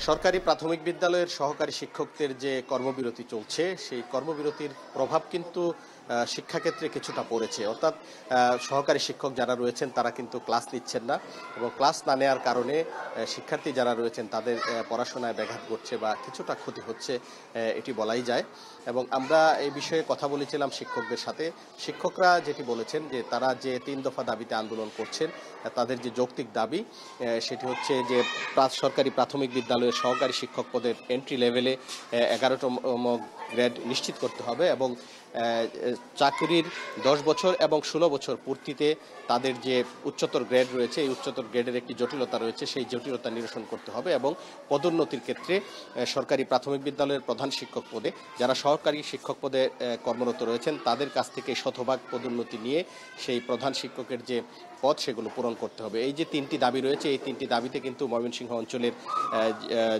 সরকারি প্রাথমিক বিদ্যালয়ের সহকারী শিক্ষকদের যে কর্মবিরতি চলছে সেই কর্মবিরতির প্রভাব কিন্তু শিক্ষাক্ষেত্রে কিছুটা পড়েছে। অর্থাৎ সহকারী শিক্ষক যারা রয়েছেন তারা কিন্তু ক্লাস নিচ্ছেন না এবং ক্লাস না নেওয়ার কারণে শিক্ষার্থী যারা রয়েছেন তাদের পড়াশোনায় ব্যাঘাত ঘটছে বা কিছুটা ক্ষতি হচ্ছে, এটি বলাই যায়। এবং আমরা এই বিষয়ে কথা বলেছিলাম শিক্ষকদের সাথে। শিক্ষকরা যেটি বলেছেন যে তারা যে ৩ দফা দাবিতে আন্দোলন করছেন, তাদের যে যৌক্তিক দাবি সেটি হচ্ছে যে সরকারি প্রাথমিক বিদ্যালয়ের সহকারী শিক্ষক পদের এন্ট্রি লেভেলে ১১তম গ্রেড নিশ্চিত করতে হবে এবং চাকরির ১০ বছর এবং ১৬ বছর পূর্তিতে তাদের যে উচ্চতর গ্রেড রয়েছে, এই উচ্চতর গ্রেডের একটি জটিলতা রয়েছে, সেই জটিলতা নিরসন করতে হবে এবং পদোন্নতির ক্ষেত্রে সরকারি প্রাথমিক বিদ্যালয়ের প্রধান শিক্ষক পদে যারা সহকারী শিক্ষক পদে কর্মরত রয়েছেন তাদের কাছ থেকে শতভাগ পদোন্নতি নিয়ে সেই প্রধান শিক্ষকের যে পদ সেগুলো পূরণ করতে হবে। এই যে ৩টি দাবি রয়েছে, এই ৩টি দাবিতে কিন্তু ময়মনসিংহ অঞ্চলের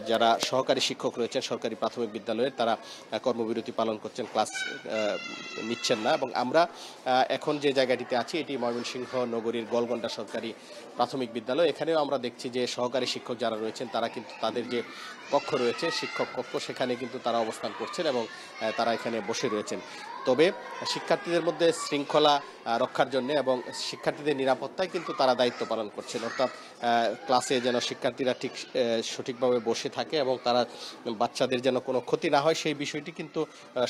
যারা সহকারী শিক্ষক রয়েছেন সরকারি প্রাথমিক বিদ্যালয়ের তারা কর্মবিরতি পালন করছেন, ক্লাস নিচ্ছেন না। এবং আমরা এখন যে জায়গাটিতে আছি এটি ময়মনসিংহ নগরীর গোলগন্ডা সরকারি প্রাথমিক বিদ্যালয়। এখানেও আমরা দেখছি যে সহকারী শিক্ষক যারা রয়েছেন তারা কিন্তু তাদের যে কক্ষ রয়েছে শিক্ষক কক্ষ সেখানে কিন্তু তারা অবস্থান করছেন এবং তারা এখানে বসে রয়েছেন। তবে শিক্ষার্থীদের মধ্যে শৃঙ্খলা রক্ষার জন্য এবং শিক্ষার্থীদের নিরাপত্তায় কিন্তু তারা দায়িত্ব পালন করছেন। অর্থাৎ ক্লাসে যেন শিক্ষার্থীরা ঠিক সঠিকভাবে বসে থাকে এবং তারা বাচ্চাদের যেন কোনো ক্ষতি না হয় সেই বিষয়টি কিন্তু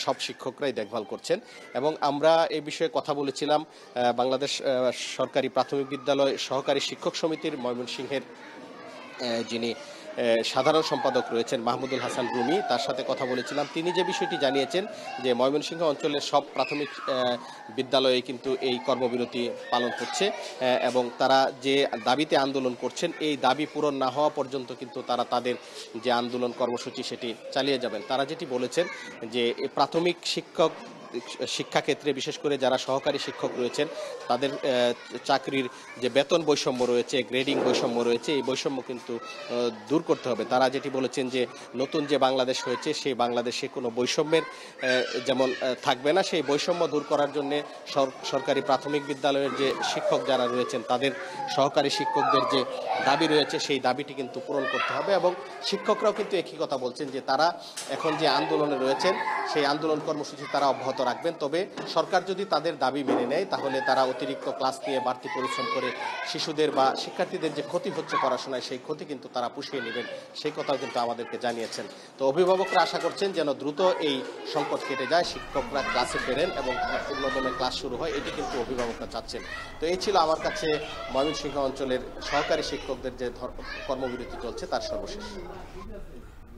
সব শিক্ষকরাই দেখভাল করছেন। এবং আমরা এই বিষয়ে কথা বলেছিলাম বাংলাদেশ সরকারি প্রাথমিক বিদ্যালয় সহকারী শিক্ষক সমিতির ময়মনসিংহের যিনি সাধারণ সম্পাদক রয়েছেন মাহমুদুল হাসান রুমি, তার সাথে কথা বলেছিলাম। তিনি যে বিষয়টি জানিয়েছেন যে ময়মনসিংহ অঞ্চলের সব প্রাথমিক বিদ্যালয়ে কিন্তু এই কর্মবিরতি পালন হচ্ছে এবং তারা যে দাবিতে আন্দোলন করছেন এই দাবি পূরণ না হওয়া পর্যন্ত কিন্তু তারা তাদের যে আন্দোলন কর্মসূচি সেটি চালিয়ে যাবেন। তারা যেটি বলেছেন যে প্রাথমিক শিক্ষাক্ষেত্রে বিশেষ করে যারা সহকারী শিক্ষক রয়েছেন তাদের চাকরির যে বেতন বৈষম্য রয়েছে, গ্রেডিং বৈষম্য রয়েছে, এই বৈষম্য কিন্তু দূর করতে হবে। তারা যেটি বলেছেন যে নতুন যে বাংলাদেশ হয়েছে সেই বাংলাদেশে কোনো বৈষম্যের যেমন থাকবে না, সেই বৈষম্য দূর করার জন্য সরকারি প্রাথমিক বিদ্যালয়ের যে শিক্ষক যারা রয়েছেন তাদের সহকারী শিক্ষকদের যে দাবি রয়েছে সেই দাবিটি কিন্তু পূরণ করতে হবে। এবং শিক্ষকরাও কিন্তু একই কথা বলছেন যে তারা এখন যে আন্দোলনে রয়েছেন সেই আন্দোলন কর্মসূচি তারা অব্যাহত রাখবেন। তবে সরকার যদি তাদের দাবি মেনে নেয় তাহলে তারা অতিরিক্ত ক্লাস নিয়ে বাড়তি পরিশ্রম করে শিশুদের বা শিক্ষার্থীদের যে ক্ষতি হচ্ছে পড়াশোনায় সেই ক্ষতি কিন্তু তারা পুষিয়ে নেবেন, সেই কথাও কিন্তু আমাদেরকে জানিয়েছেন। তো অভিভাবকরা আশা করছেন যেন দ্রুত এই সংকট কেটে যায়, শিক্ষকরা ক্লাসে ফেরেন এবং পূর্ণদমে ক্লাস শুরু হয়, এটি কিন্তু অভিভাবকরা চাচ্ছেন। তো এই ছিল আমার কাছে ময়মনসিংহ অঞ্চলের সহকারী শিক্ষকদের যে কর্মবিরতি চলছে তার সর্বশেষ।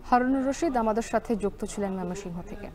হারুনুর রশিদ আমাদের সাথে যুক্ত ছিলেন ময়মনসিংহ থেকে।